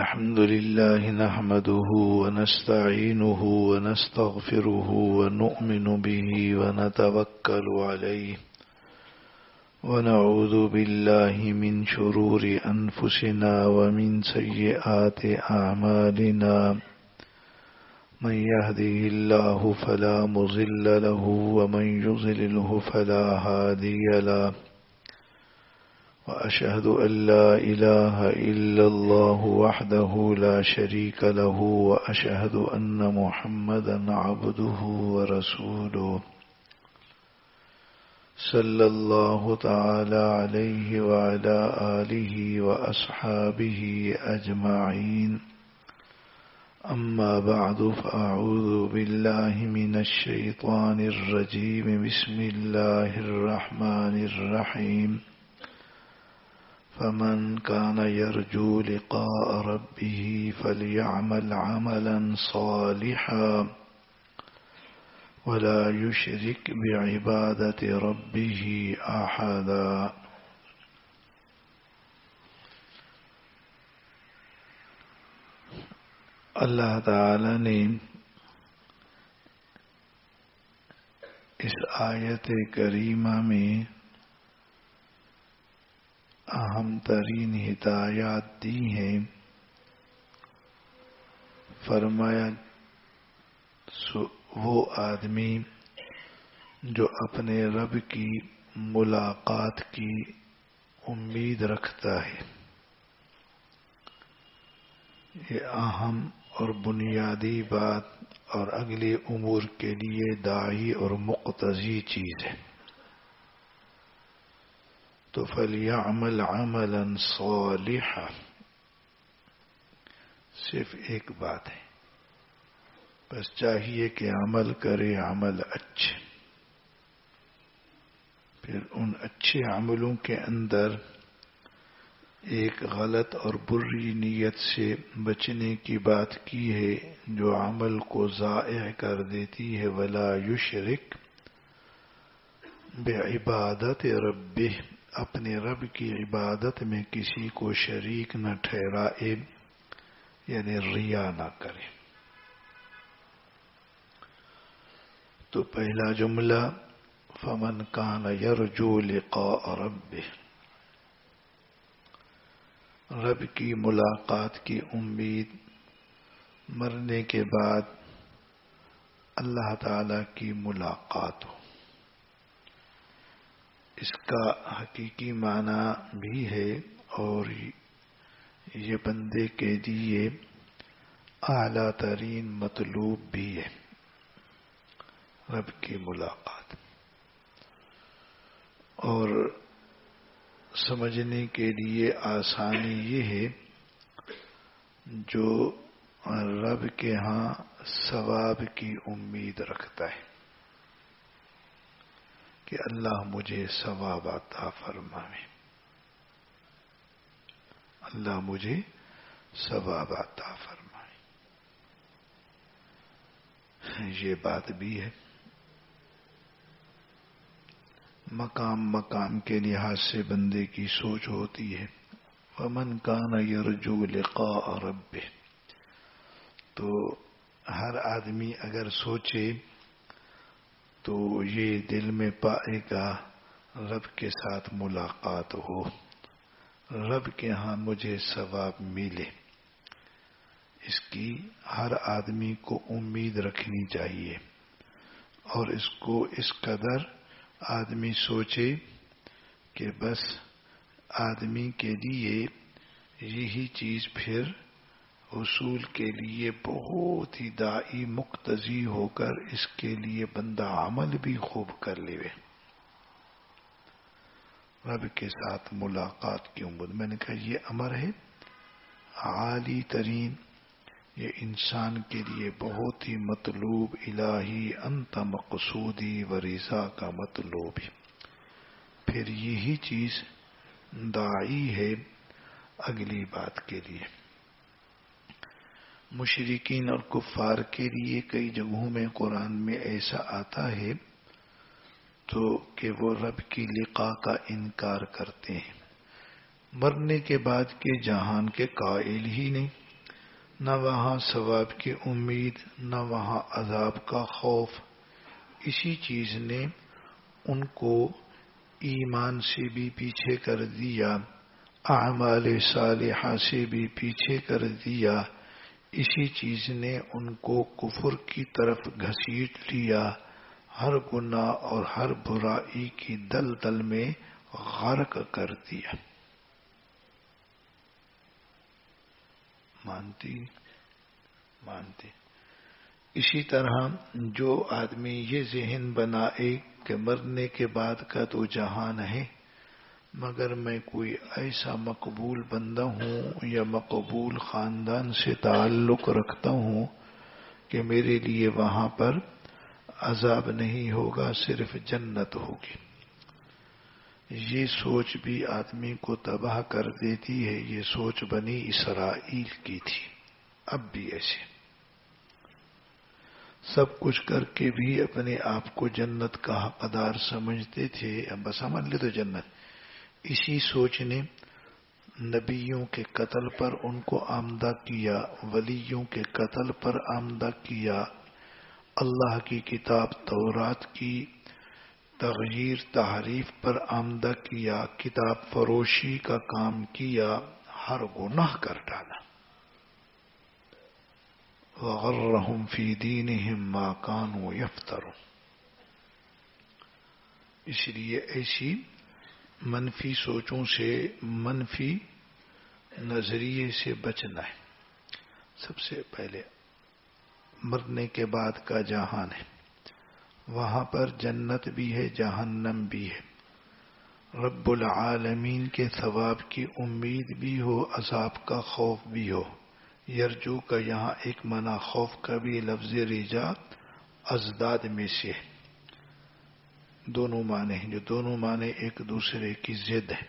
الحمد لله نحمده ونستعينه ونستغفره ونؤمن به ونتوكل عليه ونعوذ بالله من شرور أنفسنا ومن سيئات أعمالنا من يهده الله فلا مضل له ومن يضلله فلا هادي له وأشهد أن لا إله إلا الله وحده لا شريك له وأشهد أن محمدا عبده ورسوله صلى الله تعالى عليه وعلى آله وأصحابه أجمعين أما بعد فأعوذ بالله من الشيطان الرجيم بسم الله الرحمن الرحيم فمن كان يرجو لقاء ربه فليعمل عملا صالحا ولا يشرك بعبادة ربه أحدا اللہ تعالی نے اس آیت کریمہ میں اہم ترین ہدایات دی ہیں. فرمایا وہ آدمی جو اپنے رب کی ملاقات کی امید رکھتا ہے. یہ اہم اور بنیادی بات اور اگلے امور کے لیے داعی اور مقتضی چیز ہے. تو فَلْيَعْمَلْ عَمَلًا صَالِحًا صرف ایک بات ہے، بس چاہیے کہ عمل کرے عمل اچھے. پھر ان اچھے عملوں کے اندر ایک غلط اور بری نیت سے بچنے کی بات کی ہے جو عمل کو ضائع کر دیتی ہے. وَلَا يُشْرِكْ بِعِبَادَةِ رَبِّهِ اپنے رب کی عبادت میں کسی کو شریک نہ ٹھہرائے، یعنی ریا نہ کرے. تو پہلا جملہ فَمَنْ كَانَ يَرْجُو لِقَاءَ رَبِّهِ رب کی ملاقات کی امید، مرنے کے بعد اللہ تعالی کی ملاقات ہو. اس کا حقیقی معنی بھی ہے اور یہ بندے کے لیے اعلیٰ ترین مطلوب بھی ہے، رب کی ملاقات. اور سمجھنے کے لیے آسانی یہ ہے جو رب کے ہاں ثواب کی امید رکھتا ہے کہ اللہ مجھے ثواب عطا فرمائے، اللہ مجھے ثواب عطا فرمائے. یہ بات بھی ہے. مقام مقام کے لحاظ سے بندے کی سوچ ہوتی ہے. وَمَنْ كَانَ يَرْجُو لِقَاءَ رَبِّهِ تو ہر آدمی اگر سوچے تو یہ دل میں پائے گا رب کے ساتھ ملاقات ہو، رب کے ہاں مجھے ثواب ملے. اس کی ہر آدمی کو امید رکھنی چاہیے اور اس کو اس قدر آدمی سوچے کہ بس آدمی کے لیے یہی چیز پھر حصول کے لیے بہت ہی داعی مقتضی ہو کر اس کے لیے بندہ عمل بھی خوب کر لے. رب کے ساتھ ملاقات کی امید، میں نے کہا یہ امر ہے عالی ترین، یہ انسان کے لیے بہت ہی مطلوب الہی، انت مقصودی و رضا کا مطلوب ہے. پھر یہی چیز داعی ہے اگلی بات کے لیے. مشرکین اور کفار کے لیے کئی جگہوں میں قرآن میں ایسا آتا ہے تو کہ وہ رب کی لقاء کا انکار کرتے ہیں، مرنے کے بعد کے جہان کے قائل ہی نہیں. نہ وہاں ثواب کی امید، نہ وہاں عذاب کا خوف۔ اسی چیز نے ان کو ایمان سے بھی پیچھے کر دیا، اعمال صالحہ سے بھی پیچھے کر دیا۔ اسی چیز نے ان کو کفر کی طرف گھسیٹ لیا، ہر گناہ اور ہر برائی کی دلدل میں غرق کر دیا۔ مانتے اسی طرح جو آدمی یہ ذہن بنائے کہ مرنے کے بعد کا تو جہان ہے، مگر میں کوئی ایسا مقبول بندہ ہوں یا مقبول خاندان سے تعلق رکھتا ہوں کہ میرے لیے وہاں پر عذاب نہیں ہوگا، صرف جنت ہوگی، یہ سوچ بھی آدمی کو تباہ کر دیتی ہے۔ یہ سوچ بنی اسرائیل کی تھی، اب بھی ایسے سب کچھ کر کے بھی اپنے آپ کو جنت کا حقدار سمجھتے تھے، اب بس سمجھ لے تو جنت۔ اسی سوچ نے نبیوں کے قتل پر ان کو آمدہ کیا، ولیوں کے قتل پر آمدہ کیا، اللہ کی کتاب تورات کی تغییر تحریف پر آمدہ کیا، کتاب فروشی کا کام کیا، ہر گناہ کر ڈالا۔ وغرہم فی دینہم ما کانوا یفترون۔ اس لیے ایسی منفی سوچوں سے، منفی نظریے سے بچنا ہے۔ سب سے پہلے مرنے کے بعد کا جہان ہے، وہاں پر جنت بھی ہے، جہنم بھی ہے، رب العالمین کے ثواب کی امید بھی ہو، عذاب کا خوف بھی ہو۔ یرجو کا یہاں ایک معنی خوف کا بھی لفظ رجا ازداد میں سے ہے، دونوں معنی ہیں، جو دونوں معنی ایک دوسرے کی ضد ہے۔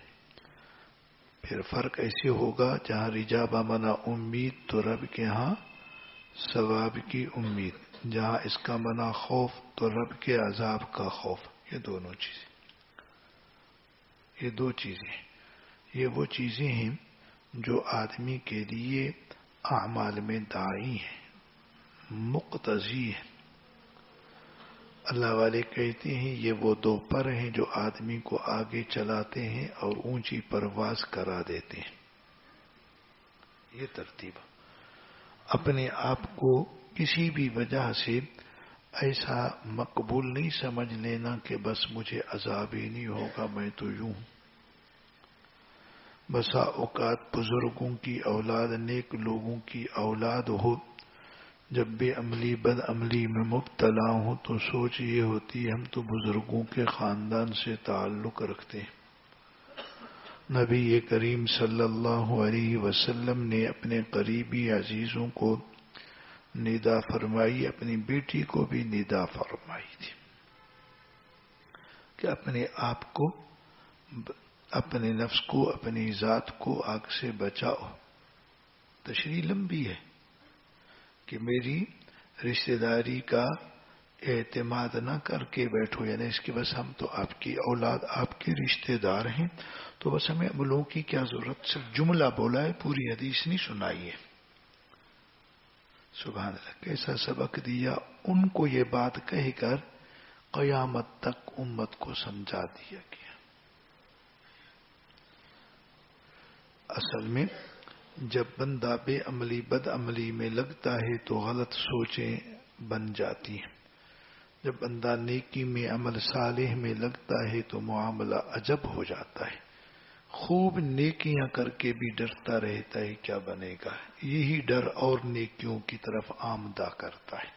پھر فرق ایسے ہوگا، جہاں رجا بمعنی امید تو رب کے ہاں ثواب کی امید، جہاں اس کا معنی خوف تو رب کے عذاب کا خوف۔ یہ دونوں چیزیں، یہ دو چیزیں، یہ وہ چیزیں ہیں جو آدمی کے لیے اعمال میں داعی ہیں، مقتضی ہیں۔ اللہ والے کہتے ہیں یہ وہ دو پر ہیں جو آدمی کو آگے چلاتے ہیں اور اونچی پرواز کرا دیتے ہیں۔ یہ ترتیب، اپنے آپ کو کسی بھی وجہ سے ایسا مقبول نہیں سمجھ لینا کہ بس مجھے عذاب ہی نہیں ہوگا، میں تو یوں ہوں۔ بسا اوقات بزرگوں کی اولاد، نیک لوگوں کی اولاد ہو، جب بے عملی بد عملی میں مبتلا ہوں تو سوچ یہ ہوتی ہے ہم تو بزرگوں کے خاندان سے تعلق رکھتے ہیں۔ نبی کریم صلی اللہ علیہ وسلم نے اپنے قریبی عزیزوں کو ندا فرمائی، اپنی بیٹی کو بھی ندا فرمائی تھی کہ اپنے آپ کو، اپنے نفس کو، اپنی ذات کو آگ سے بچاؤ۔ تشریح لمبی ہے کہ میری رشتہ داری کا اعتماد نہ کر کے بیٹھو، یعنی اس کے بس ہم تو آپ کی اولاد، آپ کے رشتہ دار ہیں تو بس ہمیں عملوں کی کیا ضرورت، صرف جملہ بولا ہے، پوری حدیث نہیں سنائی ہے۔ سبحان اللہ، کیسا سبق دیا ان کو، یہ بات کہہ کر قیامت تک امت کو سمجھا دیا گیا۔ اصل میں جب بندہ بے عملی بد عملی میں لگتا ہے تو غلط سوچیں بن جاتی ہیں، جب بندہ نیکی میں عمل صالح میں لگتا ہے تو معاملہ عجب ہو جاتا ہے، خوب نیکیاں کر کے بھی ڈرتا رہتا ہے کیا بنے گا، یہی ڈر اور نیکیوں کی طرف آمدہ کرتا ہے،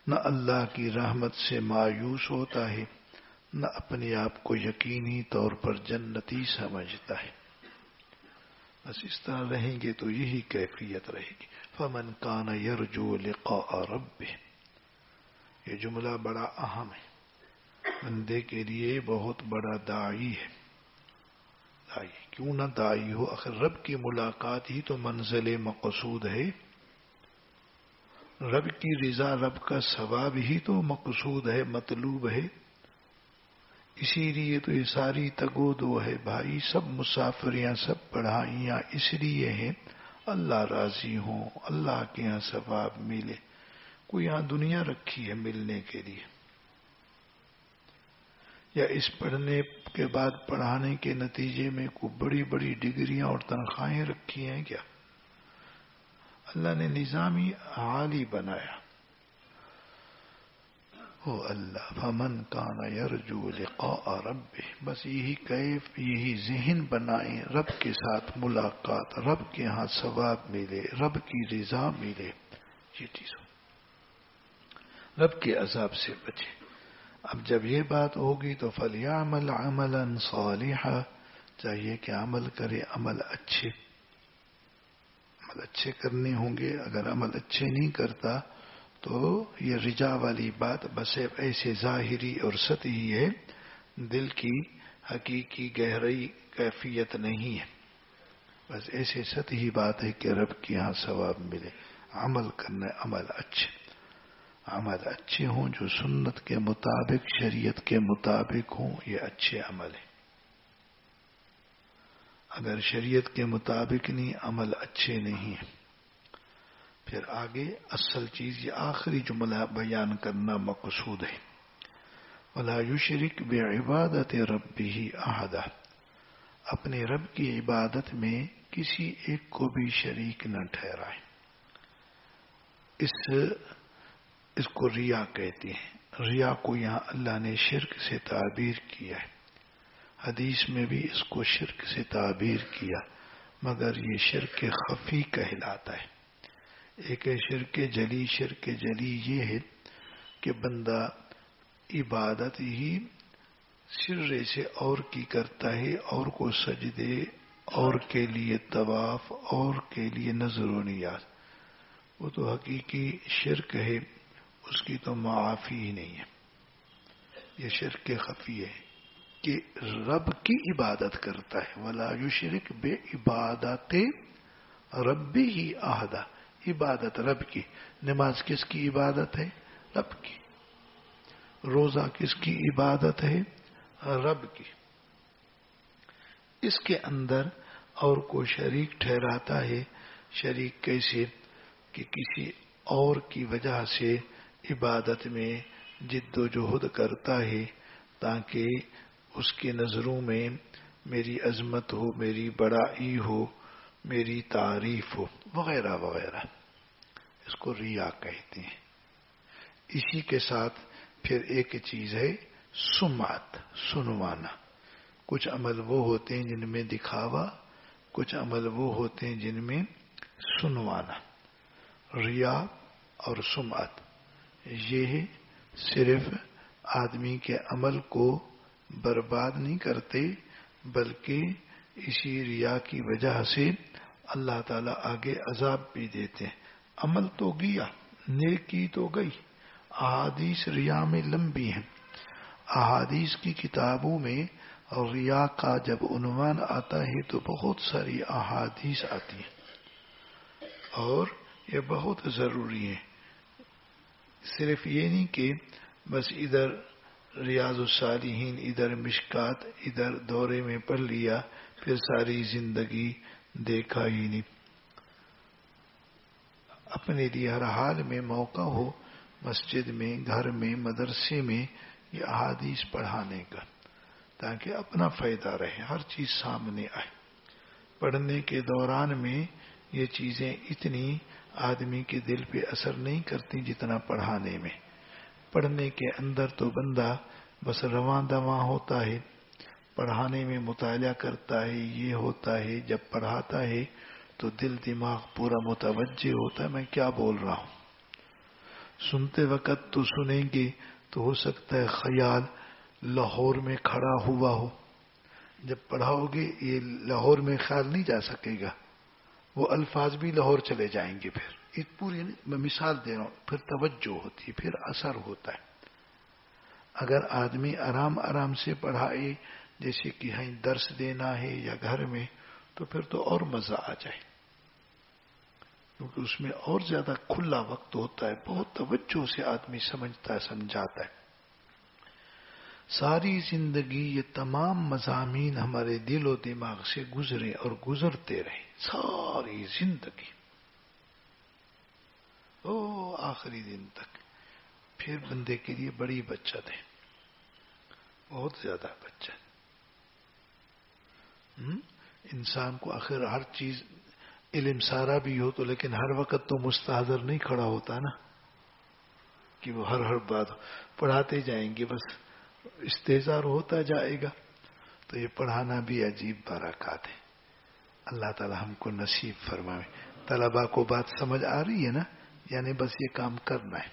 نہ اللہ کی رحمت سے مایوس ہوتا ہے، نہ اپنے آپ کو یقینی طور پر جنتی سمجھتا ہے۔ بس اس طرح رہیں گے تو یہی کیفیت رہے گی۔ فمن کان یرجو لقاء ربہ، یہ جملہ بڑا اہم ہے، بندے کے لیے بہت بڑا داعی ہے۔ داعی کیوں نہ داعی ہو، آخر رب کی ملاقات ہی تو منزل مقصود ہے، رب کی رضا، رب کا ثواب ہی تو مقصود ہے، مطلوب ہے۔ اسی لیے تو یہ ساری تگو دو ہے بھائی، سب مسافریاں، سب پڑھائیاں اس لیے ہیں اللہ راضی ہوں، اللہ کے یہاں ثواب ملے. کوئی یہاں دنیا رکھی ہے ملنے کے لیے؟ یا اس پڑھنے کے بعد پڑھانے کے نتیجے میں کوئی بڑی بڑی ڈگریاں اور تنخواہیں رکھی ہیں کیا؟ اللہ نے نظامی عالی بنایا. او اللہ فمن کان یرجو لقاء ربہ، بس یہی کیف، یہی ذہن بنائیں، رب کے ساتھ ملاقات، رب کے ہاں ثواب ملے، رب کی رضا ملے، یہ چیز ہو، رب کے عذاب سے بچے. اب جب یہ بات ہوگی تو فَلْيَعْمَلْ عَمَلًا صَالِحًا، چاہیے کہ عمل کرے، عمل اچھے کرنے ہوں گے. اگر عمل اچھے نہیں کرتا تو یہ رجا والی بات بس ایسے ظاہری اور سطحی ہے، دل کی حقیقی گہرائی کیفیت نہیں ہے، بس ایسے سطحی بات ہے کہ رب کے یہاں ثواب ملے. عمل کرنا، عمل اچھے ہوں جو سنت کے مطابق، شریعت کے مطابق ہوں، یہ اچھے عمل ہیں. اگر شریعت کے مطابق نہیں، عمل اچھے نہیں ہیں. پھر آگے اصل چیز، یہ آخری جملہ بیان کرنا مقصود ہے. وَلَا يُشْرِكْ بِعِبَادَةِ رَبِّهِ أَحَدًا، اپنے رب کی عبادت میں کسی ایک کو بھی شریک نہ ٹھہرائے. اس کو ریا کہتے ہیں. ریا کو یہاں اللہ نے شرک سے تعبیر کیا ہے، حدیث میں بھی اس کو شرک سے تعبیر کیا، مگر یہ شرک خفی کہلاتا ہے. ایک ہے شرک جلی. شرک جلی یہ ہے کہ بندہ عبادت ہی سرے سے اور کی کرتا ہے، اور کو سجدے، اور کے لیے طواف، اور کے لیے نظر و نیاز. وہ تو حقیقی شرک ہے، اس کی تو معافی ہی نہیں ہے. یہ شرک خفی ہے کہ رب کی عبادت کرتا ہے. وَلَا يُشْرِكْ بِعِبَادَةِ رَبِّهِ أَحَدًا، عبادت رب کی. نماز کس کی عبادت ہے؟ رب کی. روزہ کس کی عبادت ہے؟ رب کی. اس کے اندر اور کو شریک ٹھہراتا ہے. شریک کیسے؟ کہ کسی اور کی وجہ سے عبادت میں جد و جہد کرتا ہے تاکہ اس کے نظروں میں میری عظمت ہو، میری بڑائی ہو، میری تعریف ہو، وغیرہ وغیرہ. اس کو ریا کہتے ہیں. اسی کے ساتھ پھر ایک چیز ہے سمعت، سنوانا. کچھ عمل وہ ہوتے ہیں جن میں دکھاوا، کچھ عمل وہ ہوتے ہیں جن میں سنوانا. ریا اور سمعت یہ صرف آدمی کے عمل کو برباد نہیں کرتے، بلکہ اسی ریا کی وجہ سے اللہ تعالیٰ آگے عذاب بھی دیتے ہیں. عمل تو گیا، نیکی تو گئی. احادیث ریا میں لمبی ہیں. احادیث کی کتابوں میں ریا کا جب عنوان آتا ہے تو بہت ساری احادیث آتی ہیں، اور یہ بہت ضروری ہے. صرف یہ نہیں کہ بس ادھر ریاض الصالحین، ادھر مشکات، ادھر دورے میں پڑھ لیا، پھر ساری زندگی دیکھا ہی نہیں. اپنے لیے ہر حال میں موقع ہو، مسجد میں، گھر میں، مدرسے میں یہ احادیث پڑھانے کا، تاکہ اپنا فائدہ رہے، ہر چیز سامنے آئے. پڑھنے کے دوران میں یہ چیزیں اتنی آدمی کے دل پہ اثر نہیں کرتی جتنا پڑھانے میں. پڑھنے کے اندر تو بندہ بس رواں دواں ہوتا ہے، پڑھانے میں مطالعہ کرتا ہے، یہ ہوتا ہے. جب پڑھاتا ہے تو دل دماغ پورا متوجہ ہوتا ہے میں کیا بول رہا ہوں. سنتے وقت تو سنیں گے تو ہو سکتا ہے خیال لاہور میں کھڑا ہوا ہو. جب پڑھاؤ گے یہ لاہور میں خیال نہیں جا سکے گا، وہ الفاظ بھی لاہور چلے جائیں گے. پھر ایک پوری میں مثال دے رہا ہوں، پھر توجہ ہوتی ہے، پھر اثر ہوتا ہے. اگر آدمی آرام آرام سے پڑھائے، جیسے کہ ہاں درس دینا ہے یا گھر میں، تو پھر تو اور مزہ آ جائے، کیونکہ اس میں اور زیادہ کھلا وقت ہوتا ہے، بہت توجہ سے آدمی سمجھتا ہے، سمجھاتا ہے. ساری زندگی یہ تمام مضامین ہمارے دل و دماغ سے گزرے اور گزرتے رہے، ساری زندگی، آخری دن تک. پھر بندے کے لیے بڑی بچت ہے، بہت زیادہ بچت. انسان کو آخر ہر چیز علم سارا بھی ہو تو لیکن ہر وقت تو مستحضر نہیں کھڑا ہوتا نا کہ وہ ہر بات پڑھاتے جائیں گے، بس استحضار ہوتا جائے گا. تو یہ پڑھانا بھی عجیب برکات ہے. اللہ تعالی ہم کو نصیب فرمائے. طلباء کو بات سمجھ آ رہی ہے نا؟ یعنی بس یہ کام کرنا ہے.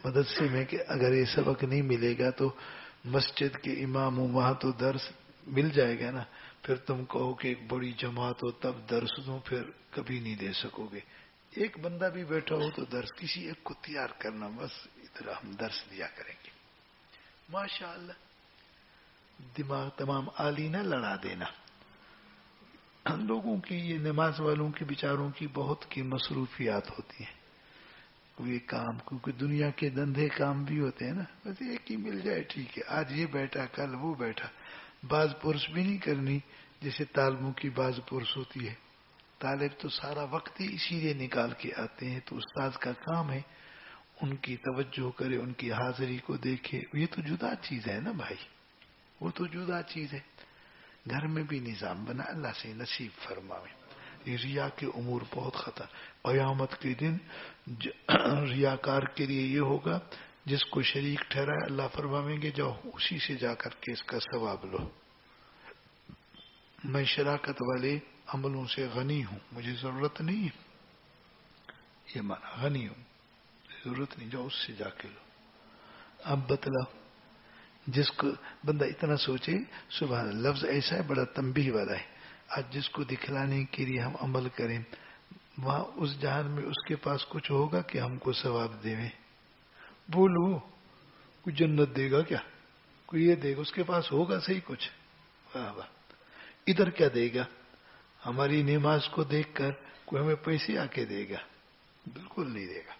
مدرسے میں کہ اگر یہ سبق نہیں ملے گا تو مسجد کے امام ہوں، وہاں تو درس مل جائے گا نا. پھر تم کہو کہ ایک بڑی جماعت ہو تب درس دوں، پھر کبھی نہیں دے سکو گے. ایک بندہ بھی بیٹھا ہو تو درس کسی ایک کو تیار کرنا، بس ادھر ہم درس دیا کریں گے. ماشاء اللہ دماغ تمام آلی نہ لڑا دینا. لوگوں کی یہ نماز والوں کی بیچاروں کی بہت کی مصروفیات ہوتی ہیں. کوئی کام، کیونکہ دنیا کے دندے کام بھی ہوتے ہیں نا، بس ایک ہی مل جائے ٹھیک ہے، آج یہ بیٹھا کل وہ بیٹھا. باز پرس بھی نہیں کرنی جیسے طالبوں کی باز پرس ہوتی ہے. طالب تو سارا وقت ہی اسی لیے نکال کے آتے ہیں، تو استاد کا کام ہے ان کی توجہ کرے، ان کی حاضری کو دیکھے. یہ تو جدا چیز ہے نا بھائی، وہ تو جدا چیز ہے. گھر میں بھی نظام بنا، اللہ سے نصیب فرماوے. یہ ریا کے امور بہت خطر. قیامت کے دن ریاکار کے لیے یہ ہوگا جس کو شریک ٹھہرائے، اللہ فرمائیں گے جاؤ اسی سے جا کر کے اس کا ثواب لو. میں شراکت والے عملوں سے غنی ہوں، مجھے ضرورت نہیں ہے. یہ مانا غنی ہوں، ضرورت نہیں، جاؤ اس سے جا کے لو. اب بتلاؤ، جس کو بندہ اتنا سوچے، سبحان اللہ، لفظ ایسا ہے بڑا تنبیہ والا ہے. آج جس کو دکھلانے کے لیے ہم عمل کریں، وہاں اس جہان میں اس کے پاس کچھ ہوگا کہ ہم کو ثواب دے. بولو کوئی جنت دے گا کیا؟ کوئی یہ دے گا؟ اس کے پاس ہوگا صحیح کچھ؟ واہ واہ. ادھر کیا دے گا؟ ہماری نماز کو دیکھ کر کوئی ہمیں پیسے آ کے دے گا؟ بالکل نہیں دے گا.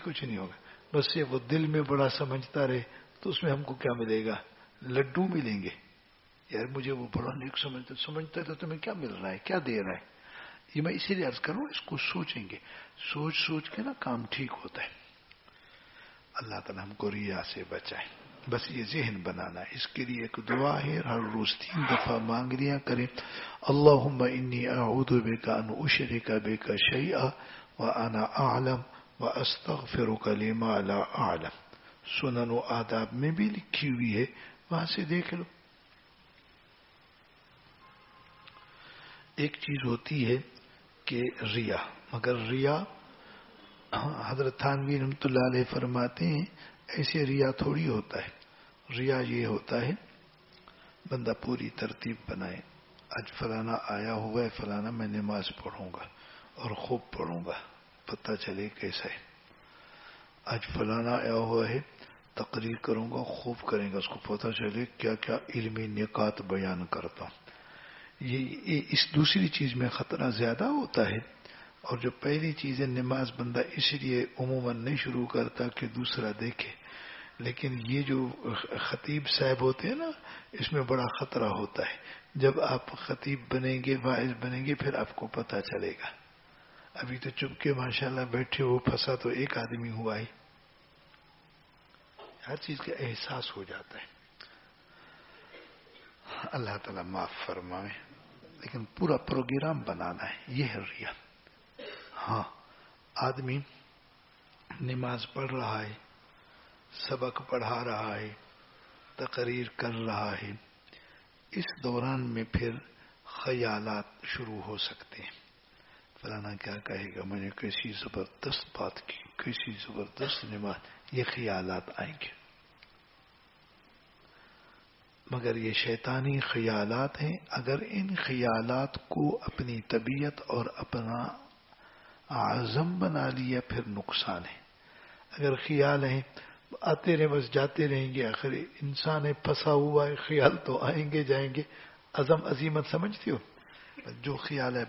کچھ نہیں ہوگا. بس یہ وہ دل میں بڑا سمجھتا رہے تو اس میں ہم کو کیا ملے گا؟ لڈو ملیں گے. یار مجھے وہ بڑا نیک سمجھتا ہے تو تمہیں کیا مل رہا ہے، کیا دے رہا ہے؟ یہ میں اسی لیے عرض کروں، اس کو سوچیں گے، سوچ کے نا کام ٹھیک ہوتا ہے. اللہ تعالیٰ ہم کو ریا سے بچائے. بس یہ ذہن بنانا ہے. اس کے لیے ایک دعا ہے، ہر روز 3 دفعہ مانگ لیا کریں. اللہم انی اعوذ بک ان اشرک بک شیئا وانا اعلم واستغفرک لما لا اعلم. سنن و آداب میں بھی لکھی ہوئی ہے، وہاں سے دیکھ لو. ایک چیز ہوتی ہے کہ ریا، مگر ریا حضرت تھانوی رحمۃ اللہ علیہ فرماتے ہیں ایسے ریا تھوڑی ہوتا ہے. ریا یہ ہوتا ہے بندہ پوری ترتیب بنائے، آج فلانا آیا ہوا ہے، فلانا میں نماز پڑھوں گا اور خوب پڑھوں گا، پتہ چلے کیسا ہے. آج فلانا آیا ہوا ہے، تقریر کروں گا، خوب کریں گا، اس کو پتہ چلے کیا کیا علمی نکات بیان کرتا ہوں. یہ اس دوسری چیز میں خطرہ زیادہ ہوتا ہے. اور جو پہلی چیز ہے نماز، بندہ اس لیے عموماً نہیں شروع کرتا کہ دوسرا دیکھے، لیکن یہ جو خطیب صاحب ہوتے ہیں نا، اس میں بڑا خطرہ ہوتا ہے. جب آپ خطیب بنیں گے، واعظ بنیں گے، پھر آپ کو پتہ چلے گا. ابھی تو چپ کے ماشاءاللہ بیٹھے ہو، پھنسا تو ایک آدمی ہوا ہی. ہر چیز کا احساس ہو جاتا ہے. اللہ تعالیٰ معاف فرمائے. لیکن پورا پروگرام بنانا ہے، یہ ہے ریا. ہاں آدمی نماز پڑھ رہا ہے، سبق پڑھا رہا ہے، تقریر کر رہا ہے، اس دوران میں پھر خیالات شروع ہو سکتے ہیں. فلانا کیا کہے گا، میں نے کیسی زبردست بات کی، کیسی زبردست نماز، یہ خیالات آئیں گے. مگر یہ شیطانی خیالات ہیں. اگر ان خیالات کو اپنی طبیعت اور اپنا عزم بنا لیا پھر نقصان ہے. اگر خیال ہیں آتے رہے بس جاتے رہیں گے، آخر انسان ہے پھنسا ہوا ہے، خیال تو آئیں گے جائیں گے. عزم عزیمت سمجھتی ہو؟ جو خیال ہے